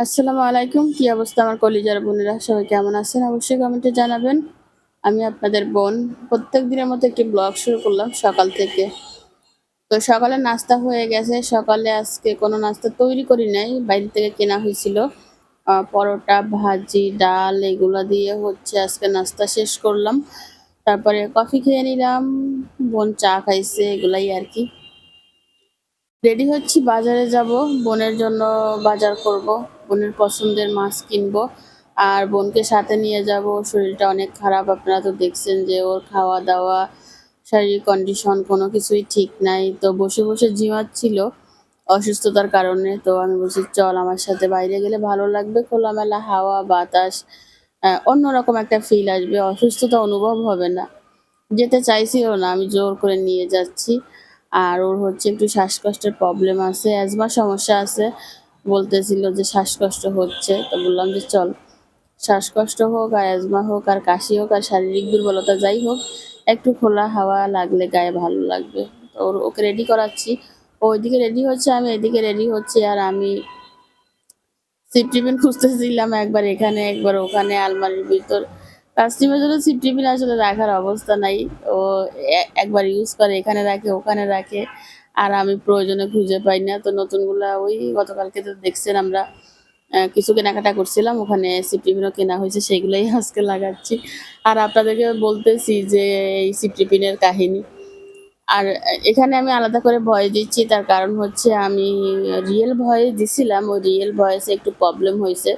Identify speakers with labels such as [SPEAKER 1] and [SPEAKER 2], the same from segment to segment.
[SPEAKER 1] আসসালামু আলাইকুম। কি অবস্থা আমার কলিজার বোনেরা? সবাই কেমন আছেন? অবশ্যই কমেন্টে জানাবেন। আমি আপনাদের বোন। প্রত্যেক দিনের মতো একটি ব্লগ শুরু করলাম সকাল থেকে। তো সকালে নাস্তা হয়ে গেছে। সকালে আজকে কোনো নাস্তা তৈরি করি নাই। বাইরে থেকে কেনা হয়েছিল। পরোটা, ভাজি, ডাল এগুলা দিয়ে হচ্ছে আজকে নাস্তা শেষ করলাম। তারপরে কফি খেয়ে নিলাম। বোন চা খাইছে এগুলাই আরকি। রেডি হচ্ছি বাজারে যাব, বোনের জন্য বাজার করব, বোনের পছন্দের মাছ কিনবো আর বোনকে সাথে নিয়ে যাব। শরীরটা অনেক খারাপ, আপনারা তো দেখছেন যে ওর খাওয়া দাওয়া, শারীরিক কন্ডিশন কোনো কিছুই ঠিক নাই। তো বসে বসে ঝিমাচ্ছিল অসুস্থতার কারণে। তো আমি বলছি চল আমার সাথে, বাইরে গেলে ভালো লাগবে, খোলামেলা হাওয়া বাতাস, অন্যরকম একটা ফিল আসবে, অসুস্থতা অনুভব হবে না। যেতে চাইছিল না, আমি জোর করে নিয়ে যাচ্ছি। আর ওর হচ্ছে একটু শ্বাসকষ্টের প্রবলেম আছে, অ্যাজমার সমস্যা আছে। বলতেছিল যে শ্বাসকষ্ট হচ্ছে, তো বললাম যে চল, শ্বাসকষ্ট হোক আর অ্যাজমা হোক আর কাশি হোক আর শারীরিক দুর্বলতা যাই হোক, একটু খোলা হাওয়া লাগলে গায়ে ভালো লাগবে। তো ওকে রেডি করাচ্ছি। ও ওইদিকে রেডি হচ্ছে, আমি এদিকে রেডি হচ্ছি। আর আমি সিপ টিফিন খুঁজতেছিলাম, একবার এখানে একবার ওখানে আলমারির ভিতর। কাস্টমারের জন্য সিপ টিফিন আসলে রাখার অবস্থা নাই। ও একবার ইউজ করে এখানে রাখে ওখানে রাখে, আর আমি প্রয়োজনে খুঁজে পাই না। তো নতুনগুলা ওই গতকালকে তো দেখছেন আমরা কিছু কেনাকাটা করছিলাম, ওখানে সিপ টিফিনও কেনা হয়েছে, সেগুলোই আজকে লাগাচ্ছি। আর আপনাদেরকে বলতেছি যে এই সিপ টিফিনের কাহিনী। আর এখানে আমি আলাদা করে ভয়েস দিচ্ছি, তার কারণ হচ্ছে আমি রিয়েল ভয়েস দিছিলাম, ওই রিয়েল ভয়েসে একটু প্রবলেম হয়েছে।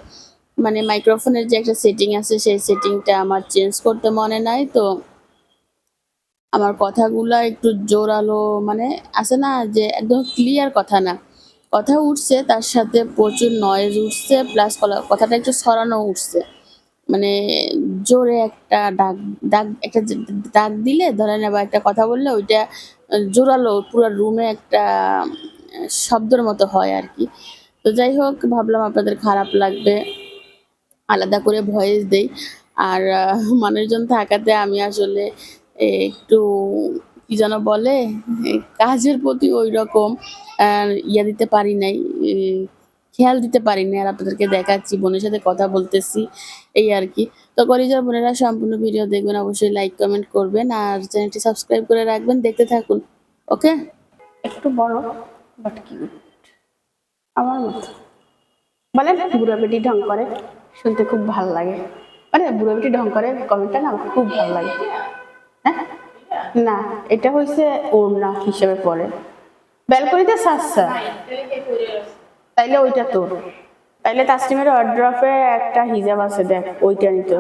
[SPEAKER 1] মানে মাইক্রোফোনের যে একটা সেটিং আছে সেই সেটিংটা আমার চেঞ্জ করতে মনে নাই। তো আমার কথাগুলা একটু জোরালো, মানে আছে না যে একদম ক্লিয়ার কথা না, কথা উঠছে তার সাথে প্রচুর নয়েজ উঠছে, প্লাস কথাটা একটু ছড়ানো উঠছে। মানে জোরে একটা ডাক ডাক একটা ডাক দিলে ধরেন, আবার একটা কথা বললে ওইটা জোরালো পুরো রুমে একটা শব্দের মতো হয় আর কি। তো যাই হোক, ভাবলাম আপনাদের খারাপ লাগবে, আলাদা করে ভয়েস দেই। আর মানুষজন থাকাতে আমি আসলে একটু কি যেন বলে, কাজের প্রতি ওই রকম ইয়া দিতে পারি নাই, ই খেয়াল দিতে পারি নাই। আর আপনাদেরকে দেখাচ্ছি বোনের সাথে কথা বলতেছি, এই আরকি। তো কলিজার বোনেরা সম্পূর্ণ ভিডিও দেখবেন, অবশ্যই লাইক কমেন্ট করবেন আর চ্যানেলটি সাবস্ক্রাইব করে রাখবেন। দেখতে থাকুন। ওকে? একটু বড় বাট কিউট আমার মতো। বলেন বুড়া বেটি ঢং করে, শুনতে খুব ভালো লাগে। মানে বুড়া বেটি ঢং করে কমেন্টটা না আমার খুব ভালো লাগে। হ্যাঁ, না এটা হচ্ছে ওড়না হিসেবে পড়ে, ব্যালকনিতে সাজছা, তাইলে ওইটা তোর। তাইলে তাসলিমের ওয়ারড্রপে একটা হিজাব আছে, দেখ ওইটা নিত।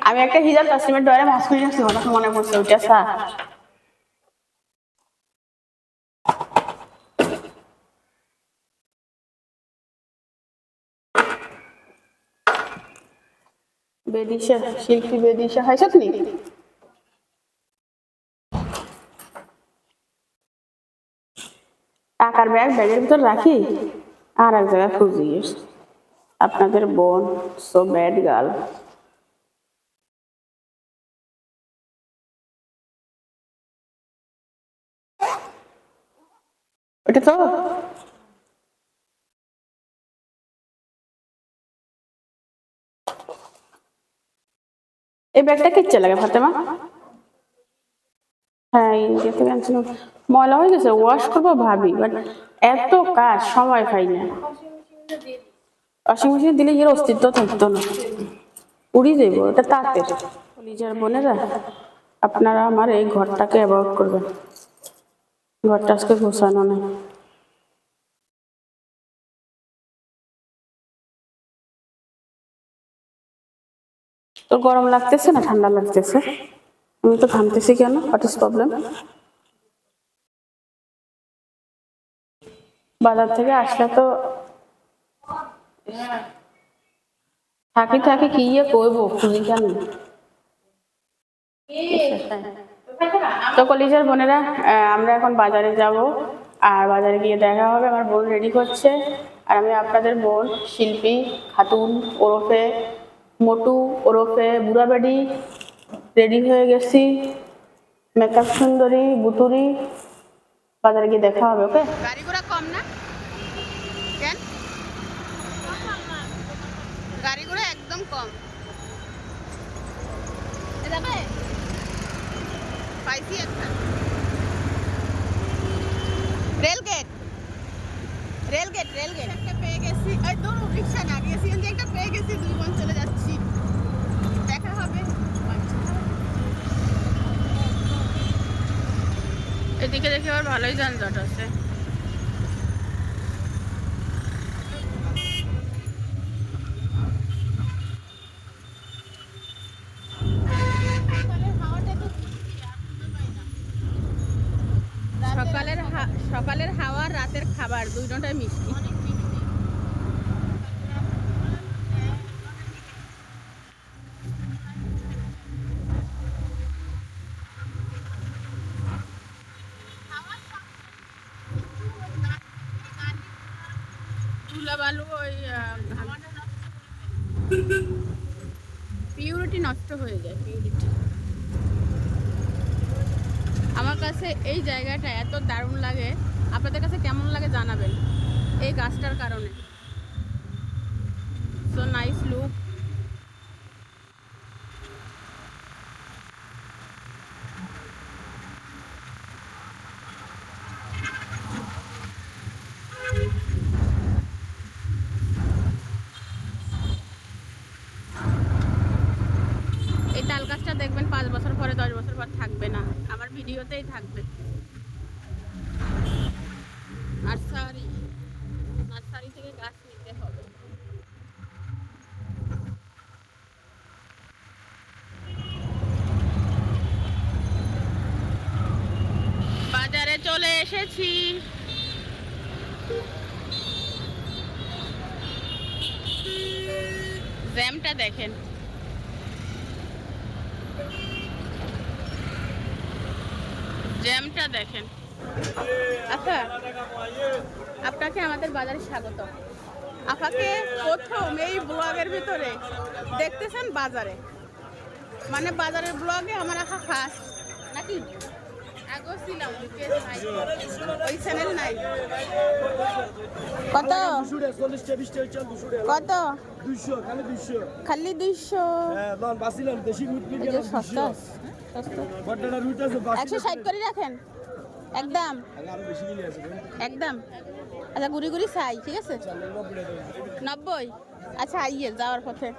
[SPEAKER 1] আমি একটা হিজাব তাসলিমের ডয়ারে ভাঁজ করে রাখছি, হঠাৎ মনে পড়ছে ওইটা সা। বেদিশা, শিল্পী বেদিশা হাইছত নি? টাকার ব্যাগ ব্যাগের ভিতর রাখি আর এক জায়গায় খুঁজি। আপনাদের বোন সো ব্যাড গার্ল। ওটা তো এই ব্যাগটা কিচ্ছে লাগে ফাতেমা? হ্যাঁ, ইন্ডিয়া থেকে আনছিলাম, ময়লা হয়ে গেছে, ওয়াশ করবো ভাবি, বাট এত কাজ সময় পাই না। ওয়াশিং মেশিনে দিলে এর অস্তিত্ব থাকতো না, উড়ি যাইব, এটা তাঁতের। নিজের বোনেরা, আপনারা আমার এই ঘরটাকে অ্যাভয়েড করবেন, ঘরটা আজকে গোছানো নেই। তো গরম লাগতেছে না ঠান্ডা লাগতেছে? আমি তো ঘামতেছি কেন? What is problem? বাজার থেকে আসলে তো থাকি থাকি কি ইয়ে করবো, খুঁজি কেন? তো কলিজার বোনেরা, আমরা এখন বাজারে যাব, আর বাজারে গিয়ে দেখা হবে। আমার বোন রেডি করছে, আর আমি আপনাদের বোন শিল্পী খাতুন ওরফে মোটু ওরফে বুড়াবাড়ি রেডি হয়ে গেছি, মেকআপ সুন্দরী বুতুরি। বাজারে গিয়ে দেখা হবে। ওকে? গাড়ি ঘোড়া কম না কেন? কম। যাবে পাইছি একটা রেলগেট রেলগেট রেলগেট একটা পেয়ে গেছি। ওই তো রিক্সা না গিয়ে সিএনজি একটা পেয়ে গেছি। 2 বোন চলে যাচ্ছি, দেখা হবে। এদিকে দেখে আবার ভালোই যানজট আছে। সকালের হাওয়া রাতের খাবার দুইটাই মিষ্টি। বালু ওই পিউরিটি নষ্ট হয়ে যায়। পিউরিটি আমার কাছে এই জায়গাটা এত দারুণ লাগে। আপনাদের কাছে কেমন লাগে জানাবেন এই গাছটার কারণে। So nice look. এই তাল গাছটা দেখবেন 5 বছর পরে 10 বছর পর থাকবে না, আমার ভিডিওতেই থাকবে। নার্সারি থেকে গাছ নিতে হবে। বাজারে চলে এসেছি। জ্যামটা দেখেন, জ্যামটা দেখেন। আচ্ছা, আপনাকে আমাদের বাজারে স্বাগত। আপনাকে প্রথম এই ব্লগের ভিতরে দেখতেছেন বাজারে, মানে বাজারের ব্লগে আমার আঁকা ফার্স্ট নাকি? আগেও ছিলাম, ওই চ্যানেল নাই। কত কত?
[SPEAKER 2] 200
[SPEAKER 1] খালি 200।
[SPEAKER 2] হ্যাঁ লন বাসিলাম দেশি রুট মিট
[SPEAKER 1] এই যে সস্তা সস্তা।
[SPEAKER 2] বড়টা রুট আছে
[SPEAKER 1] 160 করে রাখেন একদম
[SPEAKER 2] আরো বেশি নিয়ে আছে
[SPEAKER 1] একদম। আচ্ছা গুড়ি গুড়ি চাই, ঠিক আছে 90। আচ্ছা আইয়ে যাওয়ার পথে।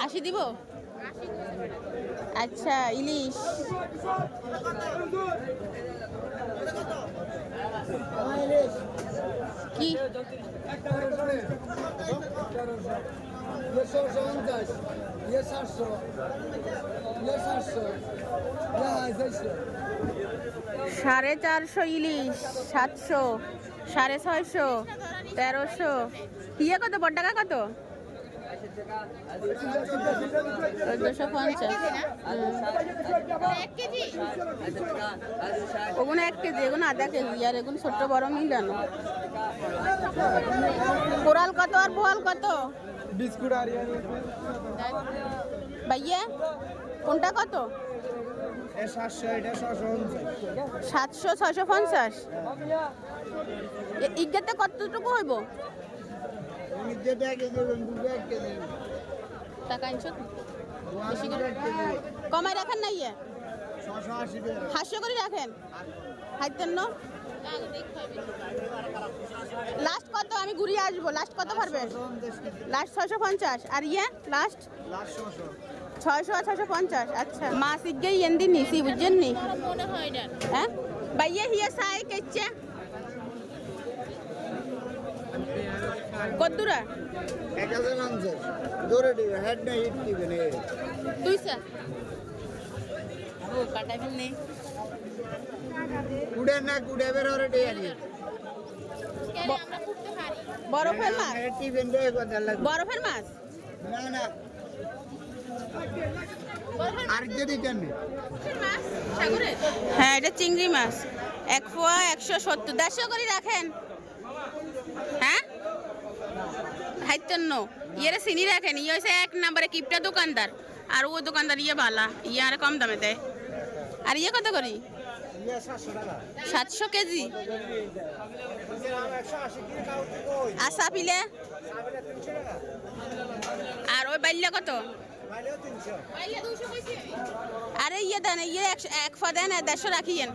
[SPEAKER 1] আশি দিব। আচ্ছা ইলিশ কি? সাড়ে 400 ইলিশ, 700, 650, 1300। ইয়ে কত? বড় টাকা কত? 1450। ওগুলো 1 কেজি, এগুলো আধা কেজি, আর এগুলো ছোট্ট বড় মিলানো। কোরাল কত আর বোয়াল কত?
[SPEAKER 2] বিস্কুট আর
[SPEAKER 1] ভাইয়া কোনটা কত?
[SPEAKER 2] 700 এটা 650।
[SPEAKER 1] 700, 650। ইজ্ঞাতে কতটুকু হইব? টাকা আনছো বেশি করে কমাই রাখেন না? ইয়ে 500 করে রাখেন। হাইতেন না লাস্ট কত? আমি ঘুরিয়ে আসবো। লাস্ট কত পারবেন? লাস্ট 650। আর ইয়ে লাস্ট 600 আর 650। আচ্ছা মাছ ইজ্ঞে ইয়েন্দি নিছি বুঝছেন নি? হ্যাঁ ভাইয়া হিয়া সাই কেচে কদ্দুরা
[SPEAKER 2] 1000 আনছে দৌড়ে দিবে হেড না হিট দিবে নে
[SPEAKER 1] তুইসা ও কাটাবেন নে
[SPEAKER 2] কুড়ে না কুড়ে বের হরে দে আনি
[SPEAKER 1] বরফের মাছ।
[SPEAKER 2] টিফিন দে কথা লাগে
[SPEAKER 1] বরফের মাছ
[SPEAKER 2] না না আর যদি দেন
[SPEAKER 1] সাগরে। হ্যাঁ এটা চিংড়ি মাছ। 1 পোয়া 170। 150 করে রাখেন। হ্যাঁ হাইতেন ইয়ে চিনি রাখেন। ইয়ে হয়েছে 1 নম্বরে কিপটা দোকানদার, আর ও দোকানদার ইয়ে বালা, ইয়ে আর কম দামে দেয়। আর ইয়ে কত করি?
[SPEAKER 2] ইয়া 700 টাকা
[SPEAKER 1] 700 কেজি।
[SPEAKER 2] দাম 180 কি কাউকে কই
[SPEAKER 1] আর সাপিলে
[SPEAKER 2] সাবেলা 300 টাকা
[SPEAKER 1] আর ওই বাইল্লা কত?
[SPEAKER 2] মাইলেও 300
[SPEAKER 3] পাইলে 200 কইছি
[SPEAKER 1] আরে ইয়ে দেন, ইয়ে এক ফা দেন, 150 রাখিয়েন।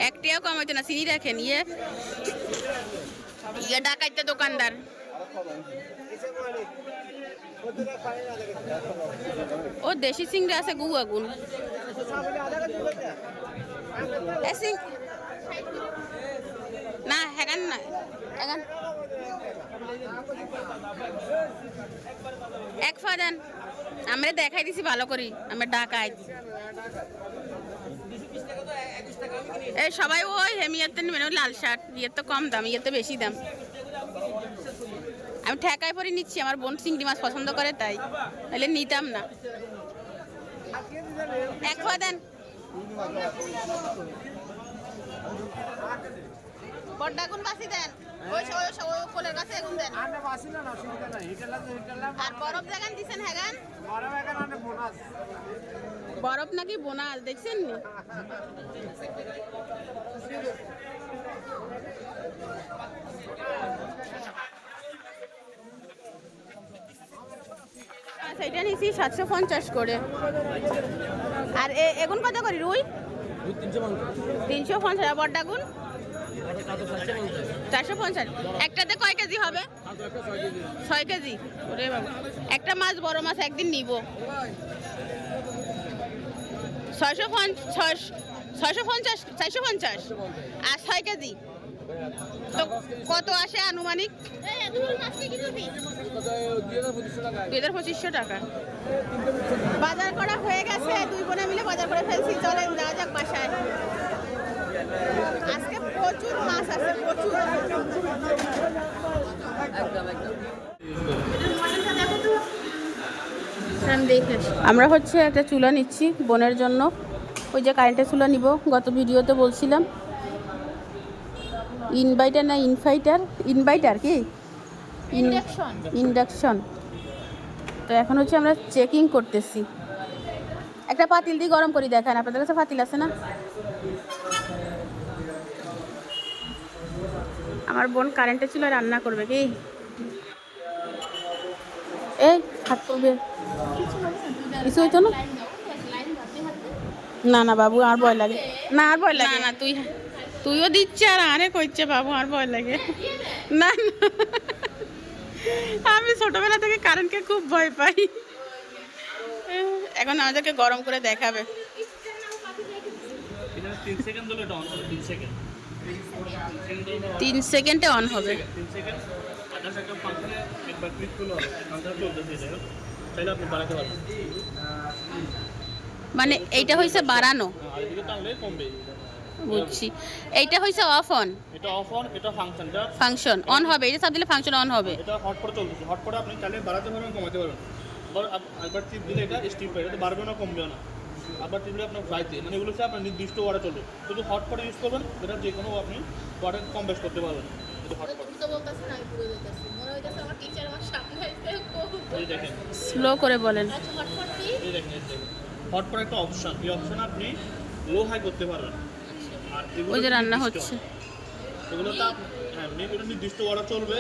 [SPEAKER 1] একটিও কম হইতো না, চিনি রাখেন। ইয়ে ডাকাইতে দোকানদার।
[SPEAKER 2] কিসে মালিক কতটা পানি না লাগে
[SPEAKER 1] ও দেশি চিংড়ি আছে গু আগুন।
[SPEAKER 2] সাবেলা আধা কেজি কইটা
[SPEAKER 1] না হেগান না হেগান এক ফা দেন। আমরা দেখাই দিছি ভালো করি, আমরা ডাকাই। এই সবাই ওই হেমিয়াতে নেবেন, ওই লাল শার্ট। ইয়ে তো কম দাম, ইয়ে তো বেশি দাম। আমি ঠেকায় পরে নিচ্ছি, আমার বোন চিংড়ি মাছ পছন্দ করে তাই, তাহলে নিতাম না। এক ফা দেন। বড়ডাগুন বাসি দেন, ওই ওই কোলের কাছে এগুন দেন।
[SPEAKER 2] আন্না বাসিনা না অসুবিধা নাই এটা
[SPEAKER 1] আর বরফ দেখান দিছেন হেগান।
[SPEAKER 2] বড় এখানে আন্না বোনাস
[SPEAKER 1] বরফ নাকি বোনাস দেখছেন নি? আচ্ছা এটা নিছি 750 করে। আর এগুন কত করি রুই? 350। আর বড়ডাগুন 450। একটাতে কয় কেজি হবে? 6 কেজি। ওরে বাবা, একটা মাছ বড় মাছ একদিন নিব। 650 আর 6 কেজি তো কত আসে আনুমানিক?
[SPEAKER 3] এই তুমি মাছকে কি দিবি
[SPEAKER 1] 2500 টাকা। বাজার করা হয়ে গেছে, দুই বোনে মিলে বাজার করে ফেলছি। চলেন যাওয়া যাক বাসায়। আজকে প্রচুর মাছ আছে, প্রচুর। আমরা হচ্ছে একটা চুলা নিচ্ছি বোনের জন্য, ওই যে কারেন্টের চুলা নিব, গত ভিডিওতে বলছিলাম। ইনভাইটার না ইনভাইটার কি ইন্ডাকশন। তো এখন হচ্ছে আমরা চেকিং করতেছি। একটা পাতিল দিয়ে গরম করি, দেখান আপনাদের কাছে পাতিল আছে না? আমার বোন কারেন্টের চুলা রান্না করবে কি? এই হাত করবে কিছু হইতো না। না না বাবু, আর ভয় লাগে। না আর ভয় লাগে না, তুইও দিচ্ছে আর আরে কইছে বাবু, আর ভয় লাগে। না না, আমি ছোটবেলা থেকে কারেন্টকে খুব ভয় পাই। এখন আমাদেরকে গরম করে দেখাবে। 3 সেকেন্ডে অন হবে। মানে এইটা হইছে বাড়ানো, বুঝছি। এইটা হইছে অফ অন,
[SPEAKER 4] এটা অফ অন, এটা ফাংশনটা
[SPEAKER 1] ফাংশন অন হবে। এটা চাপ দিলে ফাংশন অন হবে।
[SPEAKER 4] এটা হট করে চলতেছে। হট করে আপনি চাইলে বাড়াতে পারবেন, কমাতে পারবেন। আবার একবার টিপ দিলে এটা স্টিপ হয়, এটা বাড়বে না কমবে না। আবার টিপলে আপনার ফ্রাইতে, মানে এগুলো হচ্ছে আপনার নির্দিষ্ট ওয়ারে চলবে। শুধু হট করে ইউজ করবেন, এটা যে কোনো আপনি ওয়ারে কম বেশ করতে পারবেন। এটা হট করে
[SPEAKER 3] তো বলতাছেন আমি পুরো দিতেছি মনে হইতাছে আমার টিচার আমার সামনে এসে
[SPEAKER 4] এই দেখেন,
[SPEAKER 1] স্লো করে বলেন।
[SPEAKER 3] আচ্ছা হটপট দি
[SPEAKER 4] এই দেখেন, এই দেখেন হট করে একটা অপশন, এই অপশন আপনি লো হাই করতে পারবেন। আর এগুলো
[SPEAKER 1] ওই যে রান্না
[SPEAKER 4] নির্দিষ্ট।
[SPEAKER 1] হচ্ছে।
[SPEAKER 4] এগুলো তো হ্যাঁ এগুলো নির্দিষ্ট ওয়ারে চলবে,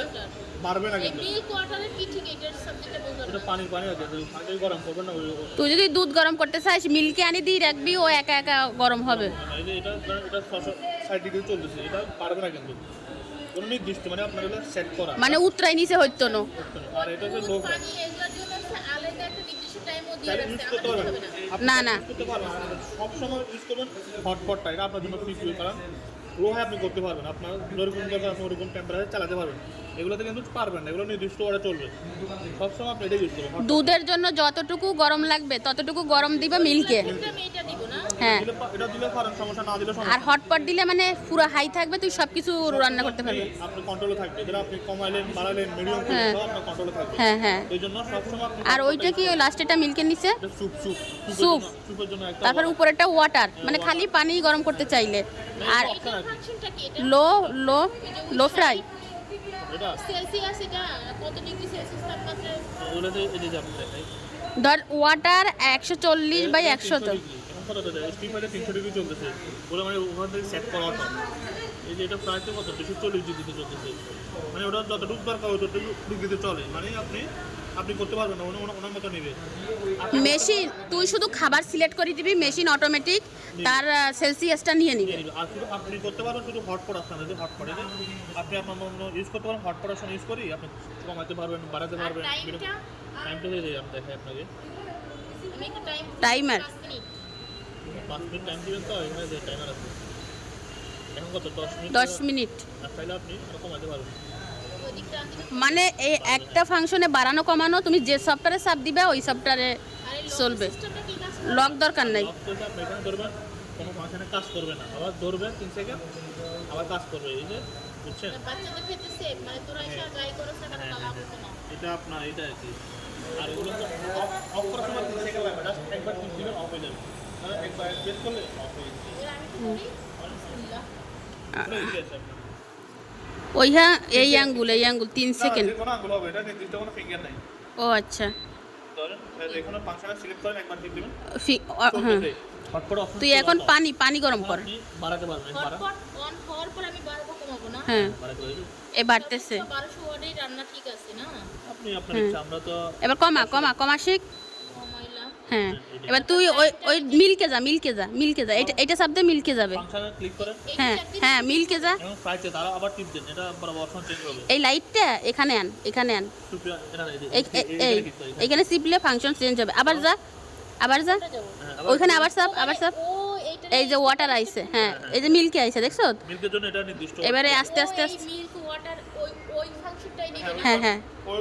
[SPEAKER 4] বাড়বে না
[SPEAKER 3] এই
[SPEAKER 4] কিন্তু।
[SPEAKER 3] মিল্ক ওয়াটারের কি ঠিক এটার সাবজেক্টে বলতে
[SPEAKER 4] এটা পানি আছে, পানি গরম করবেন না।
[SPEAKER 1] তুই যদি দুধ গরম করতে চাস মিল্কে আনি দিয়ে রাখবি, ও একা একা গরম হবে।
[SPEAKER 4] এটা 60 ডিগ্রি চলতেছে, এটা পারবে না কিন্তু। কোনো নির্দিষ্ট মানে আপনার এটা সেট করা,
[SPEAKER 1] মানে উতরাই নিচে হইতো না।
[SPEAKER 4] আর এটা হচ্ছে লো
[SPEAKER 3] পানি এগুলোর জন্য হচ্ছে আলাদা একটা নির্দিষ্ট টাইমও দিয়ে
[SPEAKER 4] চাইলে
[SPEAKER 3] রাখছে
[SPEAKER 4] ইউজ করতে
[SPEAKER 3] আমাদের
[SPEAKER 4] পারবেন।
[SPEAKER 3] হবে না
[SPEAKER 4] আপনি
[SPEAKER 1] না, না।
[SPEAKER 4] use করতে পারবেন, সবসময় ইউজ করবেন হটপটটা, এটা আপনার জন্য ফিক্স হয়ে কারণ লো হাই আপনি করতে পারবেন। আপনার যেরকম দরকার আপনি ওরকম টেম্পারেচার চালাতে পারবেন। এগুলোতে কিন্তু পারবেন না, এগুলো নির্দিষ্ট ওয়ারে চলবে। সবসময় আপনি এটা ইউজ করবেন।
[SPEAKER 1] দুধের জন্য যতটুকু গরম লাগবে ততটুকু গরম দিবে মিল্কে।
[SPEAKER 3] এটা আমি এটা দিব না
[SPEAKER 1] হ্যাঁ,
[SPEAKER 4] এটা দিলে পারেন, সমস্যা না দিলে
[SPEAKER 1] আর
[SPEAKER 4] সমস্যা।
[SPEAKER 1] হটপট দিলে মানে পুরো হাই থাকবে, তুই সবকিছু রান্না করতে পারবি।
[SPEAKER 4] আপনি কন্ট্রোলে থাকবে, যেটা আপনি কমাইলেন বাড়াইলেন মিডিয়াম
[SPEAKER 1] হ্যাঁ।
[SPEAKER 4] সব আপনার কন্ট্রোলে থাকবে।
[SPEAKER 1] হ্যাঁ হ্যাঁ।
[SPEAKER 4] এই জন্য সবসময় আপনি
[SPEAKER 1] আর ওইটা কি ওই লাস্টেটা মিল্কের নিচে,
[SPEAKER 4] এটা
[SPEAKER 1] স্যুপ।
[SPEAKER 4] স্যুপের জন্য একটা
[SPEAKER 1] তারপর উপরেরটা ওয়াটার, মানে খালি পানি গরম করতে চাইলে। আর
[SPEAKER 4] অপশন আছে
[SPEAKER 3] ফাংশনটা কি এটা
[SPEAKER 1] লো ফ্রাই।
[SPEAKER 4] এটা
[SPEAKER 3] সেলসিয়াস এটা কত ডিগ্রি সেলসিয়াস তাপমাত্রায়
[SPEAKER 4] ওগুলোতে এই যে আপনি দেখাই
[SPEAKER 1] ধর ওয়াটার 140 বাই 100 তো।
[SPEAKER 4] কত স্টিম হলে 300 ডিগ্রি চলতেছে বলে মানে ওখান থেকে সেট করা অটো এই যে এটা প্রায় তো কত 240 ডিগ্রিতে চলতেছে মানে ওটা যতটুকু দরকার ততটুকু ডিগ্রিতে চলে মানে আপনি করতে পারবেন না ওনার মতো নেবে
[SPEAKER 1] মেশিন তুই শুধু খাবার সিলেক্ট করে দিবি, মেশিন অটোমেটিক তার সেলসিয়াসটা নিয়ে নিবে।
[SPEAKER 4] আর শুধু আপনি করতে পারবেন শুধু হটপট অপশন আছে, হটপটে আপনি আপনার মতো ইউজ করতে পারেন। হটপট অপশন ইউজ করি আপনি কমাতে পারবেন, বাড়াতে পারবেন। টাইমটা হয়ে যায় আমি দেখাই আপনাকে।
[SPEAKER 3] আমি একটা
[SPEAKER 1] টাইমার
[SPEAKER 4] 5 মিনিট টাইম দিবেন তো এখানে যে টাইমার আছে এখন কত
[SPEAKER 1] 10 মিনিট।
[SPEAKER 4] আর চাইলে আপনি আরো কমাতে পারবেন।
[SPEAKER 3] ওদিকটা আমি
[SPEAKER 1] মানে এই একটা ফাংশনে বাড়ানো কমানো তুমি যে সফটওয়্যারে চাপ দিবে ওই সফটওয়্যারে চলবে,
[SPEAKER 3] সিস্টেমটা কি কাজ
[SPEAKER 1] লক দরকার নাই।
[SPEAKER 4] লক করে আপনি এখানে ধরবেন, কোনো ফাংশনে কাজ করবে না, আবার ধরবেন 3 সেকেন্ড আবার কাজ করবে। এই যে বুঝছেন,
[SPEAKER 3] বাচ্চাদের ক্ষেত্রে সেফ, মানে তোরা এসে যাই করো সেটা লাভ হতো না।
[SPEAKER 4] এটা আপনার এটা আর কি। আর এগুলো তো অফ করার সময় 3 সেকেন্ড লাগবে, জাস্ট একবার টিপ দিবেন অফ হয়ে যাবে। মানে একবার প্রেস করলে অফ হয়ে যাবে।
[SPEAKER 3] এবার আমি কি করি বিসমিল্লাহ
[SPEAKER 4] এটা ইজি আছে আপনার।
[SPEAKER 1] ওই হ্যাঁ এই আঙ্গুল 3 সেকেন্ড।
[SPEAKER 4] যে কোনো আঙ্গুল হবে, এটা নির্দিষ্ট কোনো ফিঙ্গার নাই।
[SPEAKER 1] ও আচ্ছা,
[SPEAKER 4] ধরেন এখানে ফাংশনে সিলেক্ট করেন, একবার টিপ দিবেন
[SPEAKER 1] হ্যাঁ।
[SPEAKER 4] Hotspot option.
[SPEAKER 1] তুই এখন পানি গরম কর।
[SPEAKER 4] আপনি বাড়াতে পারবেন,
[SPEAKER 3] হটপট অন হওয়ার পর আমি বাড়বো কমাবো না?
[SPEAKER 1] হ্যাঁ
[SPEAKER 4] বাড়াতে পারবেন
[SPEAKER 1] এ বাড়তেছে।
[SPEAKER 3] 1200 ওয়াটের রান্না ঠিক আছে না?
[SPEAKER 4] আপনি আপনার ইচ্ছা। আমরা তো
[SPEAKER 1] এবার কমা শিখ।
[SPEAKER 3] কমাইলাম।
[SPEAKER 1] হ্যাঁ এবার তুই ওই মিল্কে যা এটা চাপ দে, মিল্কে যাবে।
[SPEAKER 4] ফাংশনে ক্লিক করেন,
[SPEAKER 1] হ্যাঁ মিল্কে যা।
[SPEAKER 4] এবং ফ্রাইতে তারা আবার টিপ দেন, এটা বরাবর অপশন চেঞ্জ হবে।
[SPEAKER 1] এই লাইটটা এখানে আন
[SPEAKER 4] সুপ্রিয়া এটা
[SPEAKER 1] এইখানে চিপলে ফাংশন চেঞ্জ হবে। আবার যা
[SPEAKER 3] এটা যাবো।
[SPEAKER 1] ওইখানে আবার চাপ
[SPEAKER 3] ও এইটা
[SPEAKER 1] এই যে ওয়াটার আইছে, হ্যাঁ এই যে মিল্কে আইছে দেখছো।
[SPEAKER 4] মিল্কের জন্য এটা নির্দিষ্ট।
[SPEAKER 1] এবারে আস্তে আস্তে
[SPEAKER 3] মিল্ক ওয়াটার ওই ফাংশনটাই নেবে না?
[SPEAKER 1] হ্যাঁ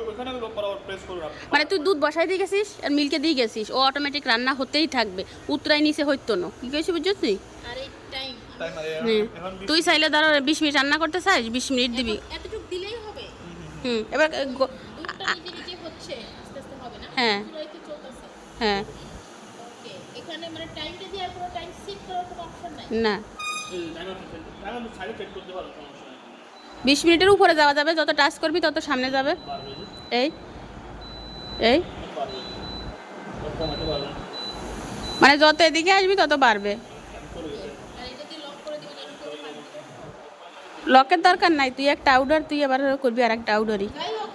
[SPEAKER 4] ওইখানে বরাবর প্রেস করুন আপনি।
[SPEAKER 1] মানে তুই দুধ বসাই দিয়ে গেছিস আর মিল্কে দিয়ে গেছিস, ও অটোমেটিক রান্না হতেই থাকবে, উতরাই নিচে হইতো না। কি কইছিস বুঝছিস তুই?
[SPEAKER 3] আর এই টাইম
[SPEAKER 4] টাইমারে
[SPEAKER 1] হুম।
[SPEAKER 4] এখন
[SPEAKER 1] তুই চাইলে ধরো 20 মিনিট রান্না করতে চাস, 20 মিনিট দিবি।
[SPEAKER 3] এতটুকু দিলেই হবে?
[SPEAKER 1] এবার
[SPEAKER 3] দুধটা নিজে নিজে হচ্ছে, আস্তে আস্তে হবে না?
[SPEAKER 1] হ্যাঁ।
[SPEAKER 3] চুলায় তো চলতেছে।
[SPEAKER 1] হ্যাঁ
[SPEAKER 3] ওকে, এখানে মানে টাইমটা দেওয়ার কোনো টাইম সেট করার কোনো অপশন নাই?
[SPEAKER 1] না
[SPEAKER 4] টাইমার সাইডে চেক করতে পারো, সমস্যা নাই।
[SPEAKER 1] 20 মিনিটের উপরে যাওয়া যাবে, যত টাচ করবি তত সামনে যাবে।
[SPEAKER 4] পারবে যে
[SPEAKER 1] এই
[SPEAKER 4] পারবে, কমাতে পারবে।
[SPEAKER 1] মানে যত এদিকে আসবি তত বাড়বে।
[SPEAKER 3] আর এটা দিয়ে লক করে দিবেন, এরকম করে থাকবে।
[SPEAKER 1] লকের দরকার নাই, তুই একটা আউডার তুই এবার করবি আর একটা আউডারই।
[SPEAKER 3] যাই হোক,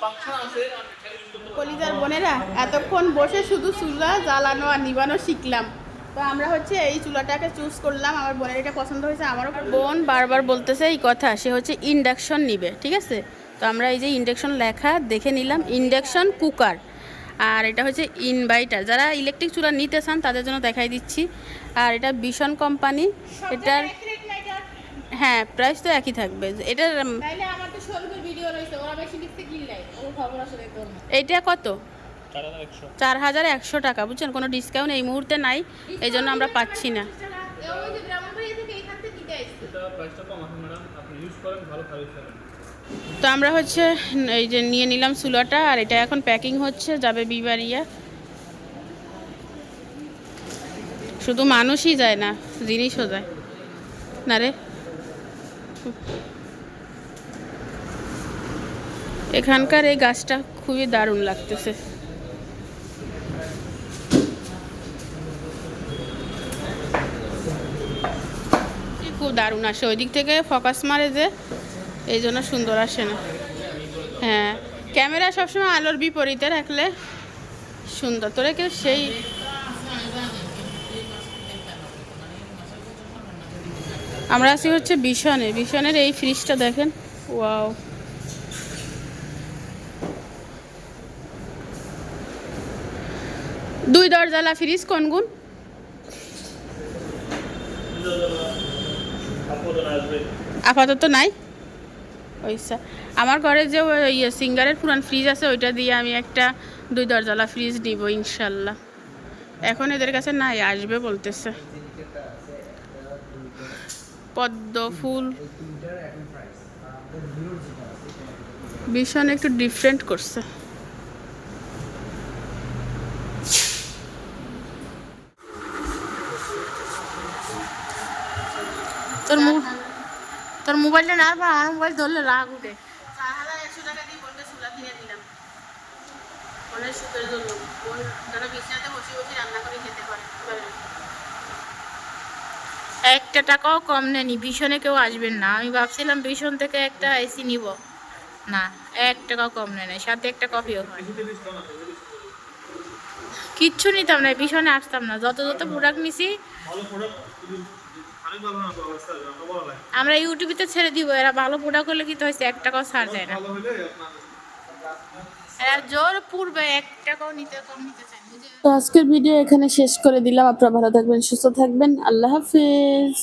[SPEAKER 4] ফাংশন আছে আমি ছেড়ে ইউজ করতে
[SPEAKER 1] কলিজার বোনেরা এতক্ষণ বসে শুধু চুলা জ্বালানো আর নিবানো শিখলাম। তো আমরা হচ্ছে এই চুলাটাকে চুজ করলাম, আমার বোনের এটা পছন্দ হয়েছে। আমারও বোন বারবার বলতেছে এই কথা, সে হচ্ছে ইন্ডাকশন নিবে, ঠিক আছে। তো আমরা এই যে ইন্ডাকশন লেখা দেখে নিলাম, ইন্ডাকশন কুকার। আর এটা হচ্ছে ইনভার্টার। যারা ইলেকট্রিক চুলা নিতে চান তাদের জন্য দেখাই দিচ্ছি। আর এটা ভিশন কোম্পানি, এটার হ্যাঁ প্রাইস তো একই থাকবে। এটার
[SPEAKER 3] তাইলে আমার তো শোরুমের ভিডিও রয়েছে, ওরা বেশি লিখতে কিনলাই ও খবর আসলে দেখতে না।
[SPEAKER 1] এইটা কত?
[SPEAKER 4] 4100।
[SPEAKER 1] 4100 টাকা, বুঝছেন। কোনো ডিসকাউন্ট এই মুহূর্তে নাই, এই জন্য আমরা পাচ্ছি না।
[SPEAKER 3] ওই যে ব্রাহ্মণবাড়িয়া থেকে এইখান থেকে দিতে আসছে।
[SPEAKER 4] এটা প্রাইসটা কম আছে ম্যাডাম, আপনি ইউজ করেন, ভালো সার্ভিস পাবেন।
[SPEAKER 1] তো আমরা হচ্ছে এই যে নিয়ে নিলাম চুলাটা, আর এটা এখন প্যাকিং হচ্ছে, যাবে বিবাড়িয়া। শুধু মানুষই যায় না, জিনিসও যায় না রে। এখানকার এই গাছটা খুবই দারুণ লাগতেছে। খুব দারুণ আসে, ওই দিক থেকে ফোকাস মারে যে, এই জন্য সুন্দর আসে না। হ্যাঁ ক্যামেরা সবসময় আলোর বিপরীতে রাখলে সুন্দর। তোরে কেউ সেই আমরা আছি হচ্ছে বিশনের এই ফ্রিজটা দেখেন, ওয়াও। দুই দরজালা ফ্রিজ, কোন গুণ? আপাতত নাই ওইসা। আমার ঘরে যে সিঙ্গারের পুরান ফ্রিজ আছে, ওইটা দিয়ে আমি একটা 2 দরজালা ফ্রিজ নিব ইনশাল্লাহ। এখন এদের কাছে নাই, আসবে বলতেছে। পদ্ম ফুল ভীষণ একটু ডিফারেন্ট করছে। তোর মোবাইলটা না, আমার মোবাইল ধরলে রাগ উঠে। 4100 টাকা দিয়ে বোনটা চুলা কিনে দিলাম, বোনের সুখের জন্য। বোন যেন বিছানাতে বসে বসে রান্না করে খেতে পারে।
[SPEAKER 3] একটা টাকাও কম নেয়নি, ভীষণে কেউ আসবেন না। আমি ভাবছিলাম ভীষণ থেকে একটা এসি নিব, না 1 টাকাও কম নেয় নাই, সাথে একটা কফিও হয়। কিচ্ছু নিতাম না, ভীষণে আসতাম না। যত যত প্রোডাক্ট নিছি
[SPEAKER 4] ভালো প্রোডাক্ট আমি ভালো না তো অবস্থা আমরা বলা লাগে
[SPEAKER 3] আমরা ইউটিউবে ছেড়ে দিব, এরা ভালো প্রোডাক্ট হলে কি তো হয়েছে 1 টাকাও ছাড় দেয় না।
[SPEAKER 4] ভালো হলে আপনার
[SPEAKER 3] এরা জোর পূর্বে 1 টাকাও কম নিতে চায় না।
[SPEAKER 1] তো আজকের ভিডিও এখানে শেষ করে দিলাম। আপনারা ভালো থাকবেন, সুস্থ থাকবেন। আল্লাহ হাফিজ।